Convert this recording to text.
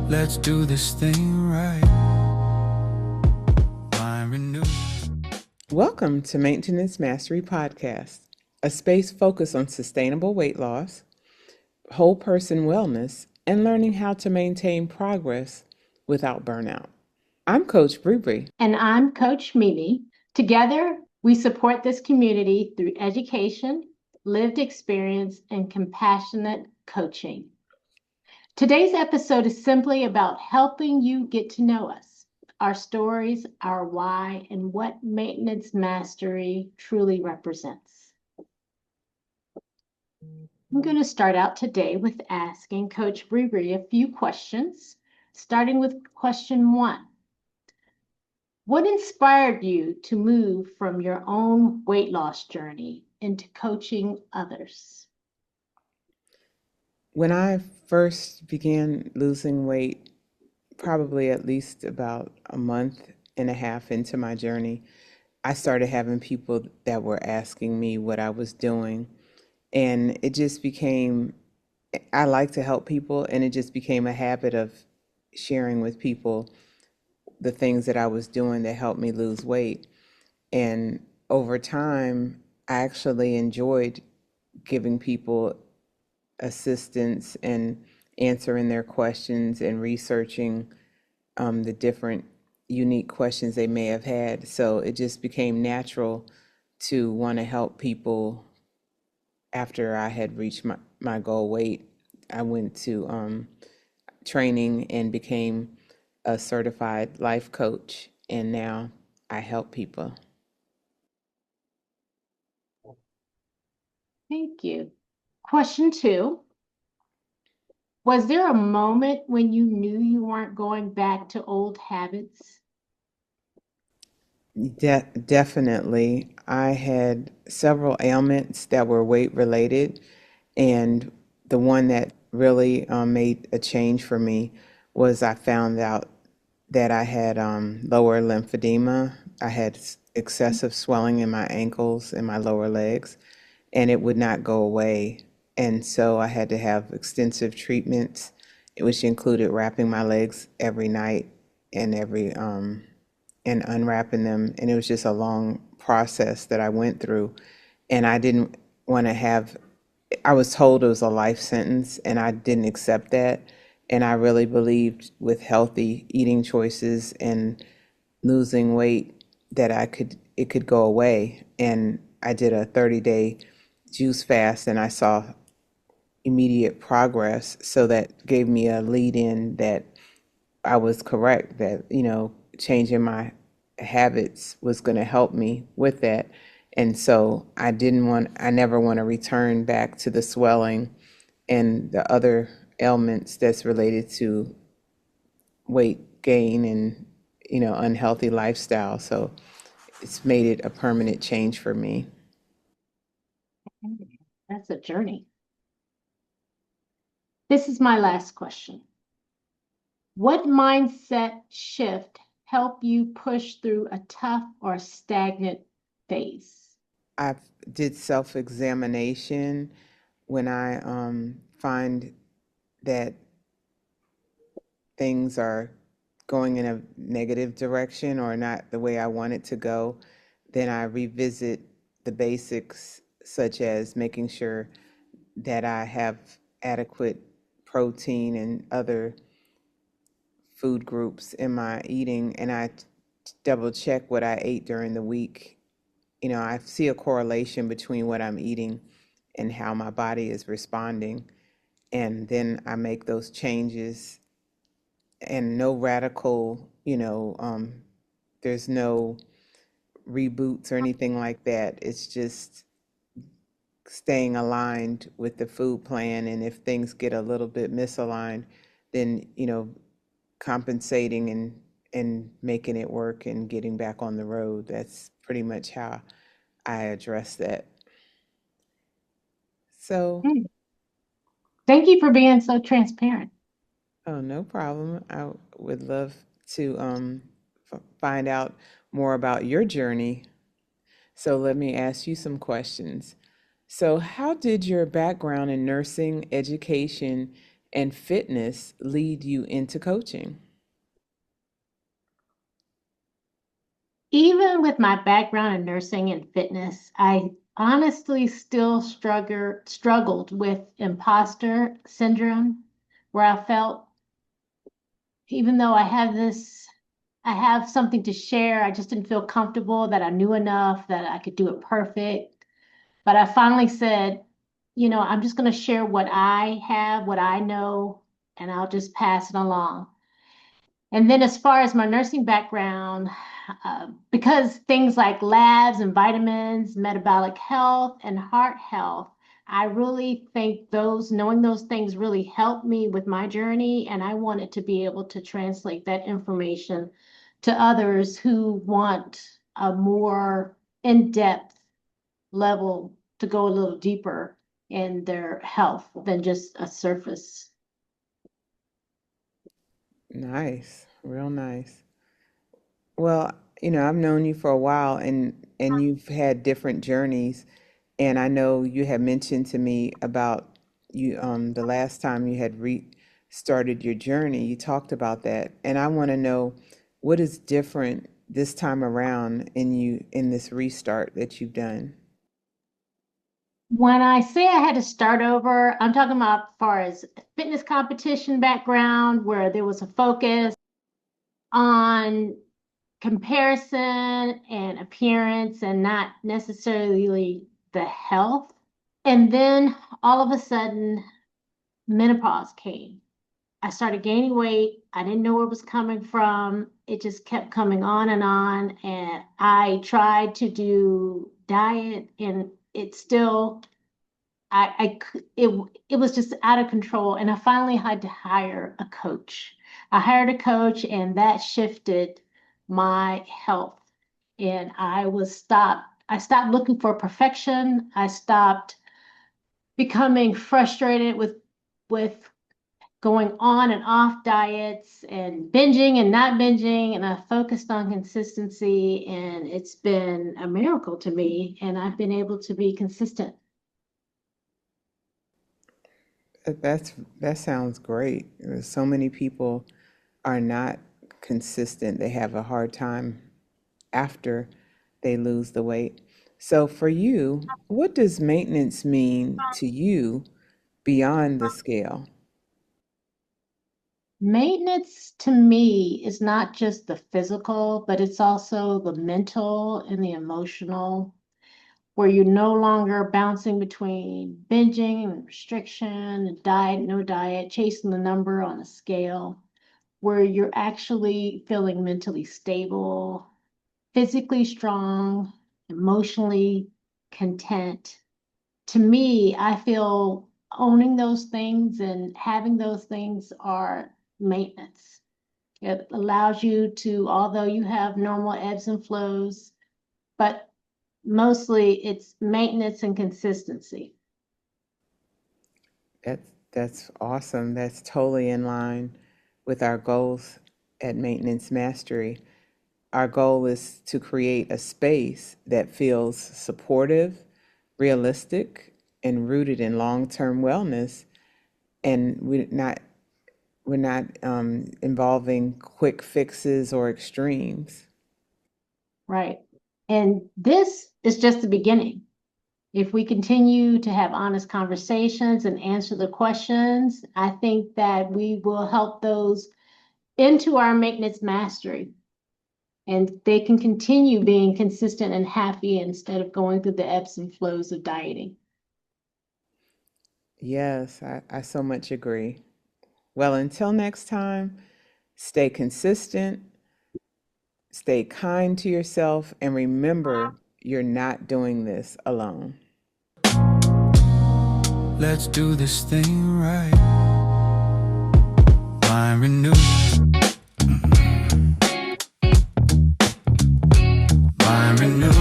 Let's do this thing right. Mind renew. Welcome to Maintenance Mastery Podcast, a space focused on sustainable weight loss, whole person wellness, and learning how to maintain progress without burnout. I'm Coach BriBri. And I'm Coach MiMi. Together, we support this community through education, lived experience, and compassionate coaching. Today's episode is simply about helping you get to know us, our stories, our why, and what maintenance mastery truly represents. I'm going to start out today with asking Coach BriBri a few questions, starting with question 1. What inspired you to move from your own weight loss journey into coaching others? When I first began losing weight, probably at least about a month and a half into my journey, I started having people that were asking me what I was doing. And it just became, I like to help people, and it just became a habit of sharing with people the things that I was doing that helped me lose weight. And over time, I actually enjoyed giving people assistance and answering their questions and researching the different unique questions they may have had. So it just became natural to want to help people after I had reached my goal weight. I went to training and became a certified life coach, and now I help people. Thank you. Question 2. Was there a moment when you knew you weren't going back to old habits? Definitely. I had several ailments that were weight related, and the one that really made a change for me was I found out that I had lower lymphedema. I had excessive swelling in my ankles and my lower legs, and it would not go away. And so I had to have extensive treatments, which included wrapping my legs every night and and unwrapping them. And it was just a long process that I went through. And I didn't want to have, I was told it was a life sentence, and I didn't accept that. And I really believed with healthy eating choices and losing weight that it could go away. And I did a 30-day juice fast, and I saw immediate progress. So that gave me a lead in that I was correct, that, changing my habits was going to help me with that. And so I never want to return back to the swelling and the other ailments that's related to weight gain and, unhealthy lifestyle. So it's made it a permanent change for me. That's a journey. This is my last question. What mindset shift helped you push through a tough or stagnant phase? I did self-examination when I find that things are going in a negative direction or not the way I want it to go, then I revisit the basics, such as making sure that I have adequate protein and other food groups in my eating, and I double check what I ate during the week. I see a correlation between what I'm eating and how my body is responding, and then I make those changes. And no radical, there's no reboots or anything like that. It's just staying aligned with the food plan. And if things get a little bit misaligned, then, compensating and making it work and getting back on the road. That's pretty much how I address that. So, Hmm. Thank you for being so transparent. oh, no problem. I would love to find out more about your journey. So let me ask you some questions. So, how did your background in nursing, education, and fitness lead you into coaching? Even with my background in nursing and fitness, I honestly still struggled with imposter syndrome, where I felt even though I have something to share, I just didn't feel comfortable that I knew enough, that I could do it perfect. But I finally said, I'm just going to share what I have, what I know, and I'll just pass it along. And then as far as my nursing background, because things like labs and vitamins, metabolic health, and heart health, I really think knowing those things really helped me with my journey. And I wanted to be able to translate that information to others who want a more in-depth level to go a little deeper in their health than just a surface. Nice, real nice. Well, I've known you for a while, and you've had different journeys, and I know you had mentioned to me about you the last time you had restarted your journey. You talked about that, and I want to know what is different this time around in this restart that you've done. When I say I had to start over, I'm talking about as far as fitness competition background, where there was a focus on comparison and appearance and not necessarily the health. And then all of a sudden, menopause came. I started gaining weight. I didn't know where it was coming from. It just kept coming on and on. And I tried to do diet, and it still it was just out of control. And I finally had to hire a coach. I hired a coach, and that shifted my health. And I stopped looking for perfection. I stopped becoming frustrated with going on and off diets and binging and not binging. And I focused on consistency, and it's been a miracle to me. And I've been able to be consistent. That sounds great. So many people are not consistent. They have a hard time after they lose the weight. So for you, what does maintenance mean to you beyond the scale? Maintenance to me is not just the physical, but it's also the mental and the emotional, where you're no longer bouncing between binging and restriction, diet, no diet, chasing the number on a scale, where you're actually feeling mentally stable, physically strong, emotionally content. To me, I feel owning those things and having those things are maintenance. It allows you to, although you have normal ebbs and flows, but mostly it's maintenance and consistency. That's awesome. That's totally in line with our goals at Maintenance Mastery. Our goal is to create a space that feels supportive, realistic, and rooted in long-term wellness. And we're not involving quick fixes or extremes. Right. And this is just the beginning. If we continue to have honest conversations and answer the questions, I think that we will help those into our maintenance mastery, and they can continue being consistent and happy instead of going through the ebbs and flows of dieting. Yes, I so much agree. Well, until next time, stay consistent, stay kind to yourself, and remember you're not doing this alone. Let's do this thing right. Mind renewed. Mind renewed.